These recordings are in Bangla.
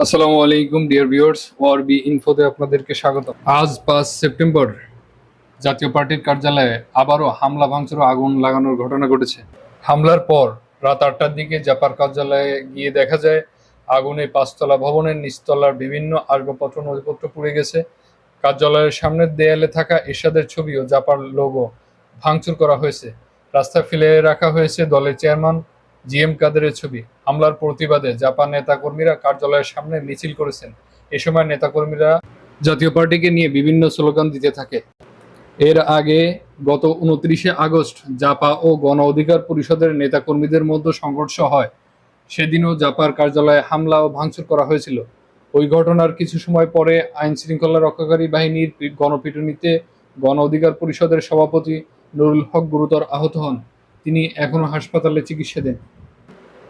আসসালামু আলাইকুম ডিয়ার ভিউয়ার্স, ওআরবি ইনফোতে আপনাদেরকে স্বাগত। আজ 5 সেপ্টেম্বর জাতীয় পার্টির কার্যালয়ে আবারও হামলা ভাঙচুর ও আগুন লাগানোর ঘটনা ঘটেছে। হামলার পর রাত 8টার দিকে জাপার কার্যালয়ে গিয়ে দেখা যায় আগুনে 5তলা ভবনের নিচতলার বিভিন্ন আসবাবপত্র নথিপত্র পুড়ে গেছে। কার্যালয়ের সামনের দেয়ালে থাকা এরশাদের ছবি ও জাপার লোগো ভাঙচুর করা হয়েছে। রাস্তায় ফেলে রাখা হয়েছে দলের চেয়ারম্যান জিএম কাদেরের ছবি। হামলার প্রতিবাদে জাপান নেতাকর্মীরা কার্যালয়ের সামনে মিছিল করেছেন। এ সময় নেতাকর্মীরা জাতীয় পার্টিকে নিয়ে বিভিন্ন স্লোগান দিতে থাকে। এর আগে গত 29শে আগস্ট জাপা ও গণ অধিকার পরিষদের নেতাকর্মীদের মধ্যে সংঘর্ষ হয়। সেদিনও জাপার কার্যালয়ে হামলা ও ভাঙচুর করা হয়েছিল। ওই ঘটনার কিছু সময় পরে আইন শৃঙ্খলা রক্ষাকারী বাহিনীর গণপিটুনিতে গণ অধিকার পরিষদের সভাপতি নুরুল হক গুরুতর আহত হন। তিনি এখনো হাসপাতালে চিকিৎসাধীন।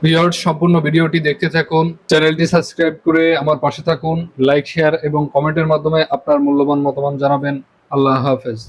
ভিউয়ার্স, সম্পূর্ণ ভিডিওটি দেখতে থাকুন, চ্যানেলটি সাবস্ক্রাইব করে আমার পাশে থাকুন, লাইক শেয়ার এবং কমেন্টের মাধ্যমে আপনার মূল্যবান মতামত জানাবেন। আল্লাহ হাফেজ।